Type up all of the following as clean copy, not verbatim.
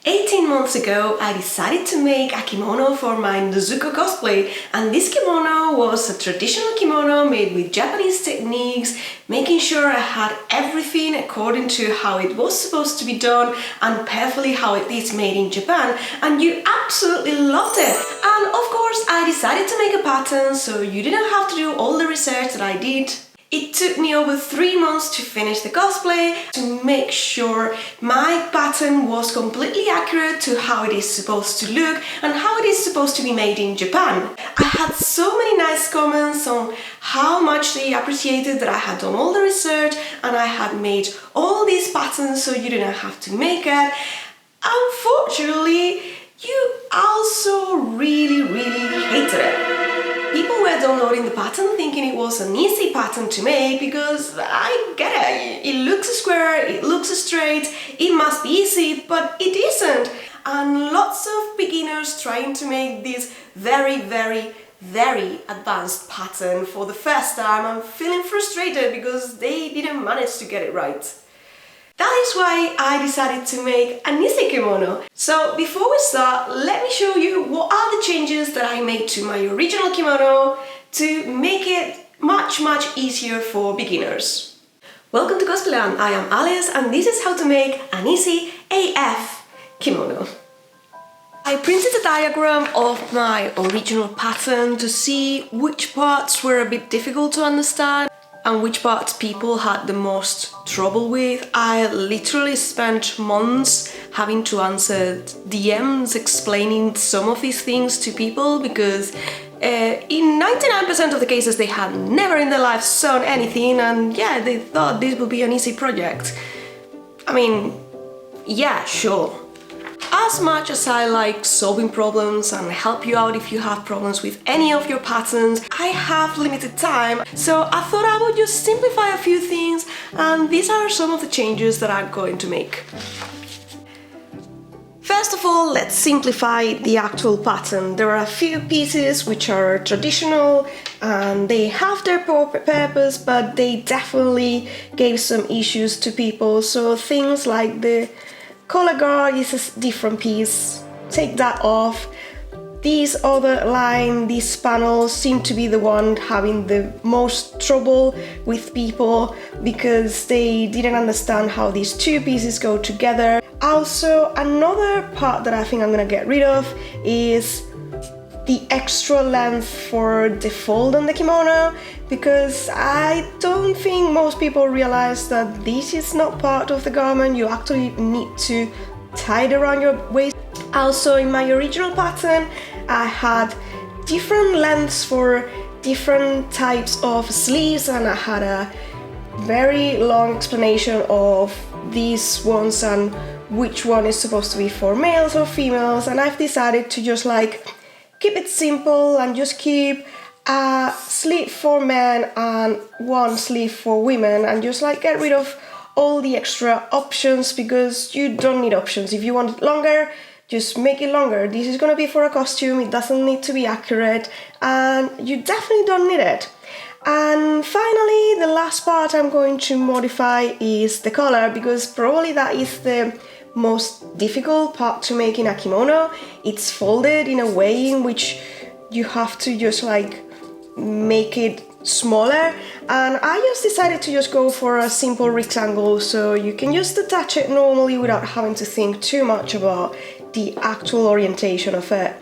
18 months ago, I decided to make a kimono for my Nezuko cosplay, and this kimono was a traditional kimono made with Japanese techniques, making sure I had everything according to how it was supposed to be done and perfectly how it is made in Japan, and you absolutely loved it. And of course, I decided to make a pattern so you didn't have to do all the research that I did. It took me over 3 months to finish the cosplay, to make sure my pattern was completely accurate to how it is supposed to look and how it is supposed to be made in Japan. I had so many nice comments on how much they appreciated that I had done all the research and I had made all these patterns so you didn't have to make it. Unfortunately, you also really hated it. People were downloading the pattern thinking it was an easy pattern to make because I get it, it looks square, it looks straight, it must be easy, but it isn't. And lots of beginners trying to make this very advanced pattern for the first time and feeling frustrated because they didn't manage to get it right. That is why I decided to make an easy kimono. So before we start, let me show you what are the changes that I made to my original kimono to make it much easier for beginners. Welcome to Cosplayland, I am Alice and this is how to make an easy AF kimono. I printed a diagram of my original pattern to see which parts were a bit difficult to understand and which parts people had the most trouble with. I literally spent months having to answer DMs explaining some of these things to people because in 99% of the cases they had never in their lives sewn anything and yeah, they thought this would be an easy project. I mean, yeah, sure. As much as I like solving problems and help you out if you have problems with any of your patterns, I have limited time, so I thought I would just simplify a few things, and these are some of the changes that I'm going to make. First of all, let's simplify the actual pattern. There are a few pieces which are traditional and they have their purpose, but they definitely gave some issues to people. So things like the collar guard is a different piece, take that off. These other line, these panels seem to be the one having the most trouble with people because they didn't understand how these two pieces go together. Also, another part that I think I'm gonna get rid of is the extra length for the fold on the kimono, because I don't think most people realize that this is not part of the garment. You actually need to tie it around your waist. Also, in my original pattern, I had different lengths for different types of sleeves and I had a very long explanation of these ones and which one is supposed to be for males or females, and I've decided to just like keep it simple and just keep a sleeve for men and one sleeve for women and just like get rid of all the extra options because you don't need options. If you want it longer, just make it longer. This is gonna be for a costume, it doesn't need to be accurate and you definitely don't need it. And finally, the last part I'm going to modify is the collar because probably that is the most difficult part to make in a kimono. It's folded in a way in which you have to just like make it smaller, and I just decided to just go for a simple rectangle so you can just attach it normally without having to think too much about the actual orientation of it.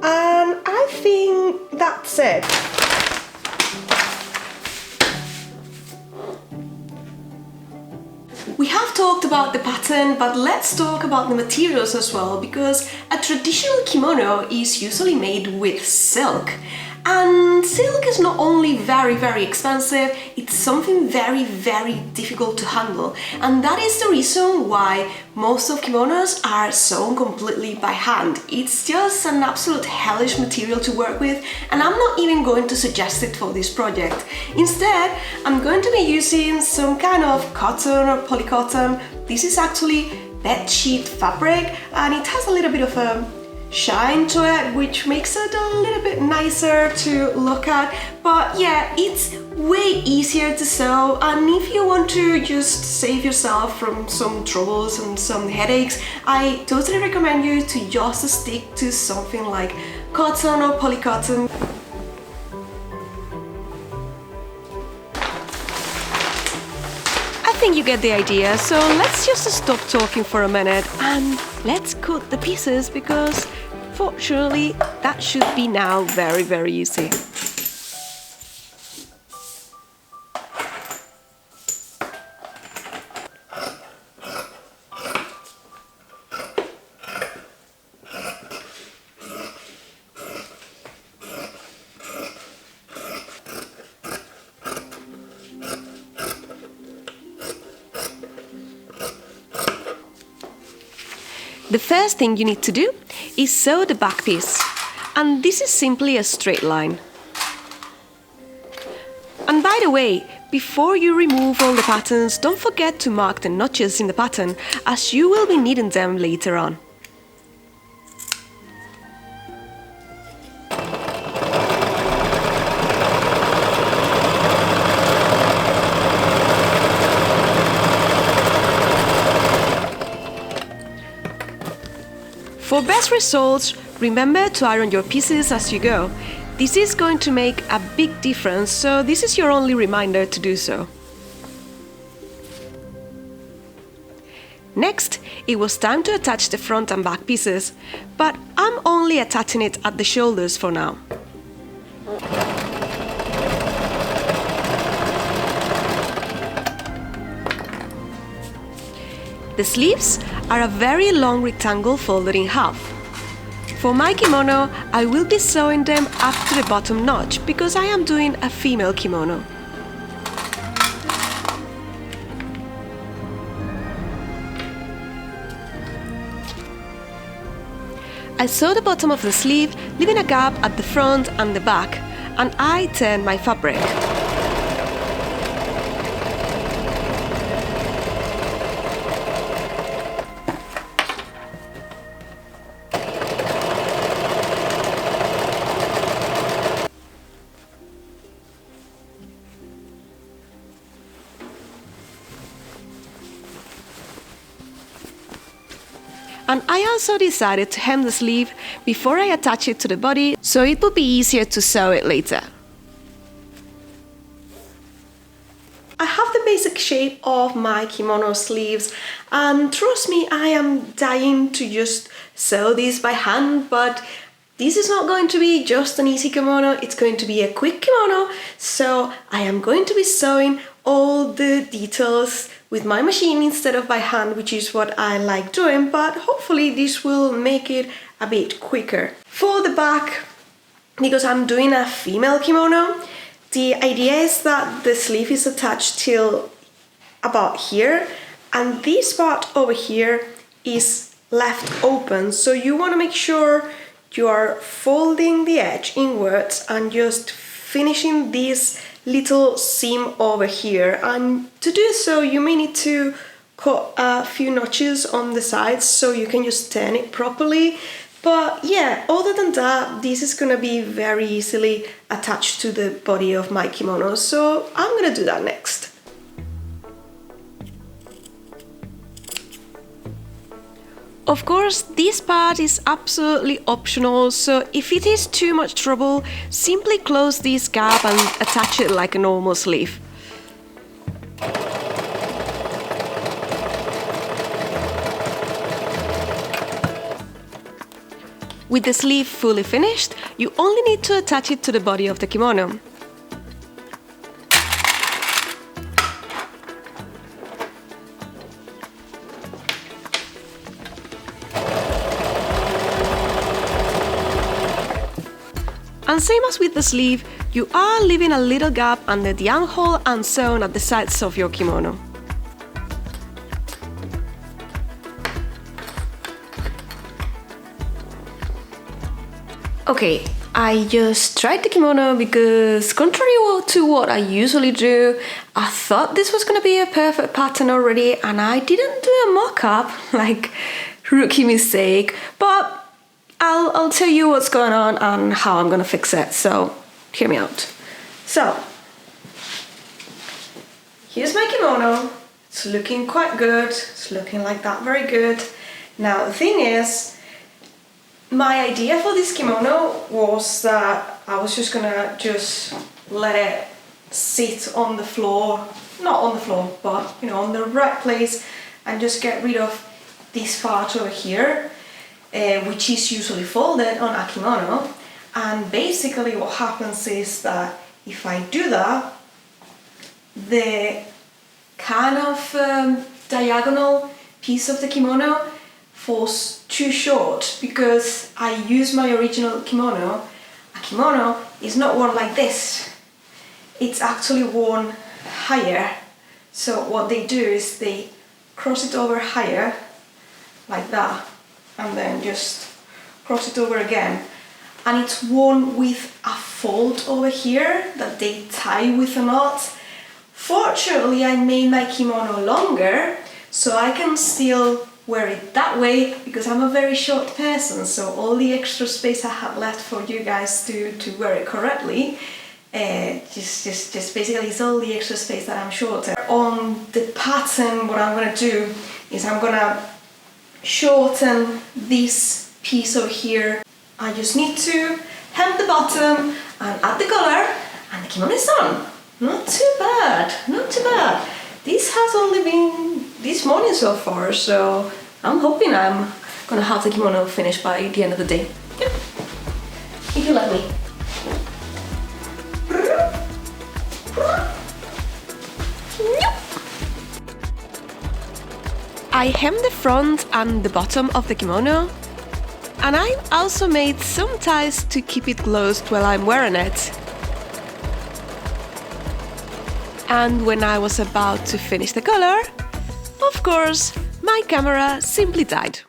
And I think that's it. We have talked about the pattern, but let's talk about the materials as well, because a traditional kimono is usually made with silk. And silk is not only very expensive, it's something very difficult to handle. And that is the reason why most of kimonos are sewn completely by hand. It's just an absolute hellish material to work with, and I'm not even going to suggest it for this project. Instead, I'm going to be using some kind of cotton or polycotton. This is actually bed sheet fabric, and it has a little bit of a shine to it, which makes it a little bit nicer to look at. But yeah, it's way easier to sew, and if you want to just save yourself from some troubles and some headaches, I totally recommend you to just stick to something like cotton or polycotton. I think you get the idea, so let's just stop talking for a minute and let's cut the pieces, because fortunately that should be now very easy. The first thing you need to do is sew the back piece, and this is simply a straight line. And by the way, before you remove all the patterns, don't forget to mark the notches in the pattern, as you will be needing them later on. For best results, remember to iron your pieces as you go. This is going to make a big difference, so this is your only reminder to do so. Next, it was time to attach the front and back pieces, but I'm only attaching it at the shoulders for now. The sleeves are a very long rectangle folded in half. For my kimono, I will be sewing them up to the bottom notch because I am doing a female kimono. I sew the bottom of the sleeve, leaving a gap at the front and the back, and I turn my fabric. And I also decided to hem the sleeve before I attach it to the body, so it would be easier to sew it later. I have the basic shape of my kimono sleeves, and trust me, I am dying to just sew this by hand, but this is not going to be just an easy kimono, it's going to be a quick kimono, so I am going to be sewing all the details with my machine instead of by hand, which is what I like doing, but hopefully this will make it a bit quicker. For the back, because I'm doing a female kimono, the idea is that the sleeve is attached till about here, and this part over here is left open, so you want to make sure you are folding the edge inwards and just finishing this little seam over here. And to do so, you may need to cut a few notches on the sides so you can just turn it properly. But yeah, other than that, this is gonna be very easily attached to the body of my kimono, so I'm gonna do that next. Of course, this part is absolutely optional, so if it is too much trouble, simply close this gap and attach it like a normal sleeve. With the sleeve fully finished, you only need to attach it to the body of the kimono. And same as with the sleeve, you are leaving a little gap under the armhole and sewn at the sides of your kimono. Okay, I just tried the kimono because, contrary to what I usually do, I thought this was gonna be a perfect pattern already, and I didn't do a mock-up, like, rookie mistake, but I'll tell you what's going on and how I'm gonna fix it, so hear me out. So, here's my kimono. It's looking quite good, it's looking like that, very good. Now the thing is, my idea for this kimono was that I was just gonna let it sit on the floor, not on the floor, but you know, on the right place, and just get rid of this part over here, which is usually folded on a kimono. And basically what happens is that if I do that, the kind of diagonal piece of the kimono falls too short, because I use my original kimono. A kimono is not worn like this, it's actually worn higher. So what they do is they cross it over higher, like that, and then just cross it over again. And it's worn with a fold over here that they tie with a knot. Fortunately, I made my kimono longer, so I can still wear it that way, because I'm a very short person, so all the extra space I had left for you guys to wear it correctly, just basically it's all the extra space that I'm shorter. On the pattern, what I'm gonna do is I'm gonna shorten this piece over here. I just need to hem the bottom and add the color, and the kimono is on. Not too bad, not too bad. This has only been this morning so far, so I'm hoping I'm gonna have the kimono finished by the end of the day. Yeah. If you let me. I hemmed the front and the bottom of the kimono, and I also made some ties to keep it closed while I'm wearing it. And when I was about to finish the color, of course, my camera simply died.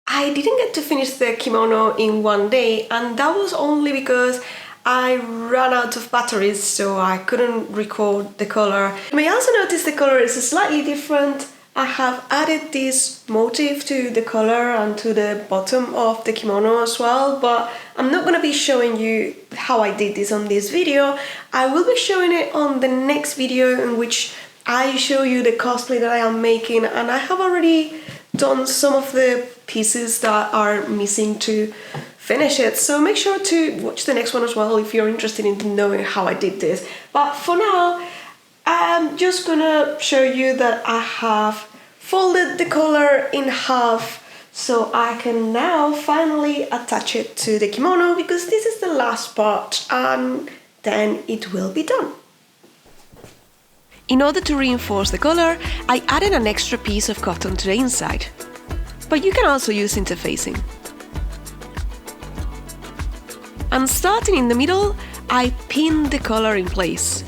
I didn't get to finish the kimono in one day, and that was only because I ran out of batteries, so I couldn't record the color. You may also notice the color is slightly different. I have added this motif to the color and to the bottom of the kimono as well, but I'm not going to be showing you how I did this on this video. I will be showing it on the next video, in which I show you the cosplay that I am making, and I have already done some of the pieces that are missing to finish it, so make sure to watch the next one as well if you're interested in knowing how I did this. But for now, I'm just gonna show you that I have folded the color in half, so I can now finally attach it to the kimono, because this is the last part and then it will be done. In order to reinforce the color, I added an extra piece of cotton to the inside, but you can also use interfacing. And starting in the middle, I pinned the color in place.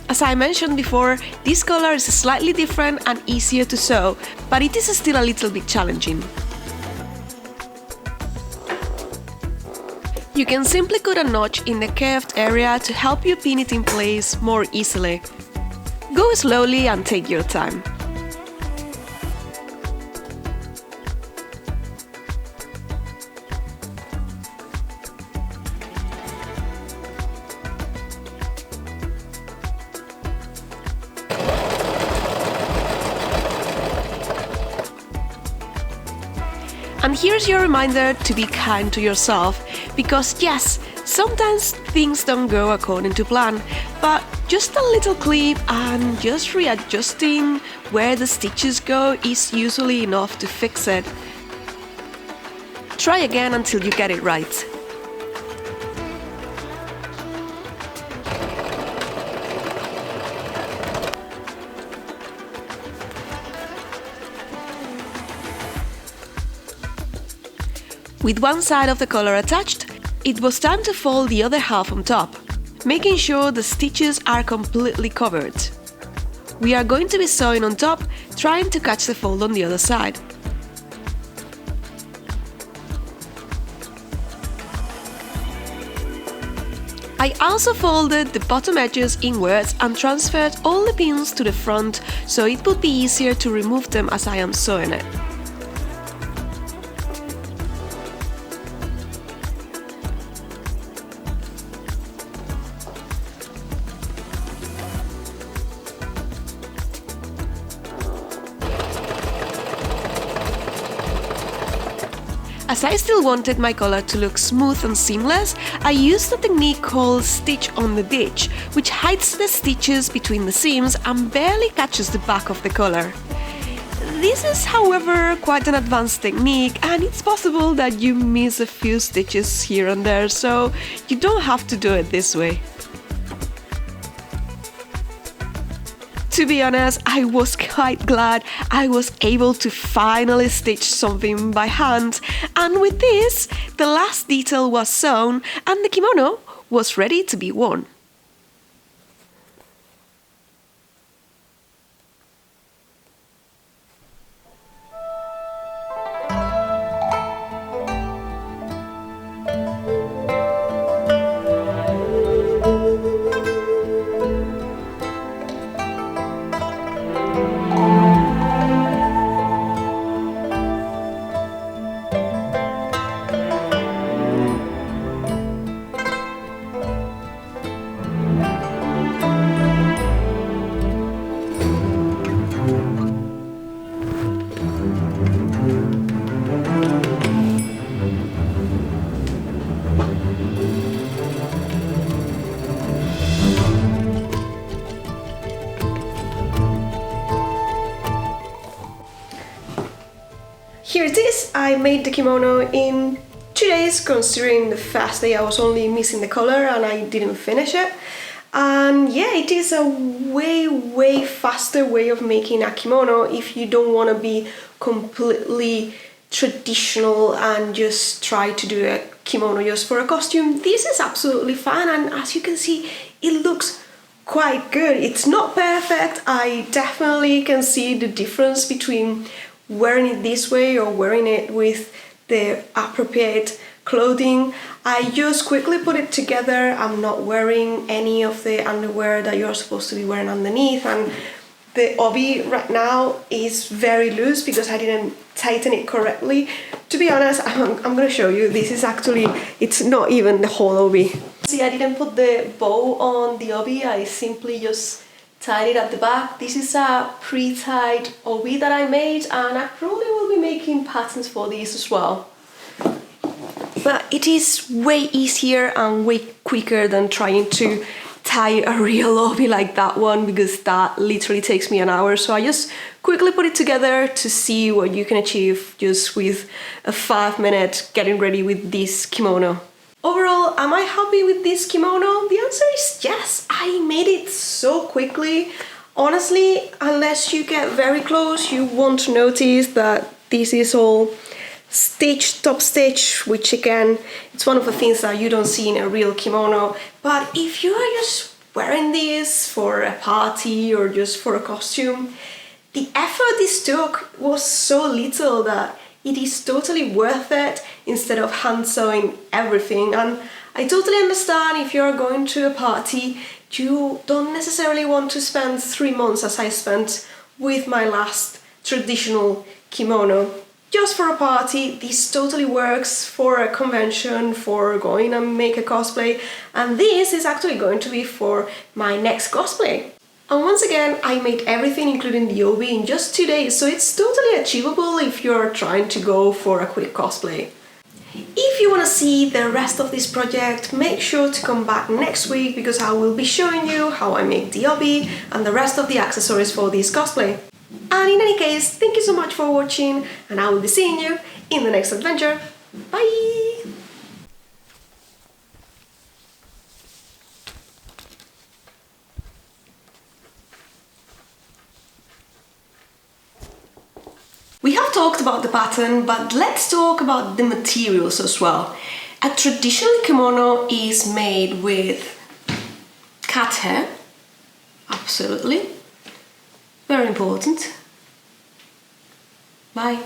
As I mentioned before, this color is slightly different and easier to sew, but it is still a little bit challenging. You can simply cut a notch in the curved area to help you pin it in place more easily. Go slowly and take your time. And here's your reminder to be kind to yourself, because yes, sometimes things don't go according to plan, but just a little clip and just readjusting where the stitches go is usually enough to fix it. Try again until you get it right. With one side of the collar attached, it was time to fold the other half on top, making sure the stitches are completely covered. We are going to be sewing on top, trying to catch the fold on the other side. I also folded the bottom edges inwards and transferred all the pins to the front, so it would be easier to remove them as I am sewing it. As I still wanted my collar to look smooth and seamless, I used a technique called stitch on the ditch, which hides the stitches between the seams and barely catches the back of the collar. This is, however, quite an advanced technique, and it's possible that you miss a few stitches here and there, so you don't have to do it this way. To be honest, I was quite glad I was able to finally stitch something by hand, and with this, the last detail was sewn and the kimono was ready to be worn. Here it is. I made the kimono in 2 days, considering the first day I was only missing the collar and I didn't finish it. And yeah, it is a way faster way of making a kimono if you don't want to be completely traditional and just try to do a kimono just for a costume. This is absolutely fine, and as you can see, it looks quite good. It's not perfect. I definitely can see the difference between wearing it this way or wearing it with the appropriate clothing. I just quickly put it together. I'm not wearing any of the underwear that you're supposed to be wearing underneath, and the obi right now is very loose because I didn't tighten it correctly. To be honest, I'm gonna show you. This is actually, it's not even the whole obi. See, I didn't put the bow on the obi, I simply just tied it at the back. This is a pre-tied obi that I made, and I probably will be making patterns for these as well. But it is way easier and way quicker than trying to tie a real obi like that one, because that literally takes me an hour. So I just quickly put it together to see what you can achieve just with a 5-minute getting ready with this kimono. Overall, am I happy with this kimono? The answer is yes. I made it so quickly. Honestly, unless you get very close, you won't notice that this is all stitch, top stitch, which again, it's one of the things that you don't see in a real kimono. But if you are just wearing this for a party or just for a costume, the effort this took was so little that it is totally worth it instead of hand sewing everything. And I totally understand if you're going to a party, you don't necessarily want to spend 3 months as I spent with my last traditional kimono. Just for a party, this totally works. For a convention, for going and make a cosplay, and this is actually going to be for my next cosplay. And once again, I made everything including the obi in just 2 days, so it's totally achievable if you're trying to go for a quick cosplay. If you want to see the rest of this project, make sure to come back next week, because I will be showing you how I make the obi and the rest of the accessories for this cosplay. And in any case, thank you so much for watching, and I will be seeing you in the next adventure. Bye! We have talked about the pattern, but let's talk about the materials as well. A traditional kimono is made with cat hair, absolutely, very important. Bye.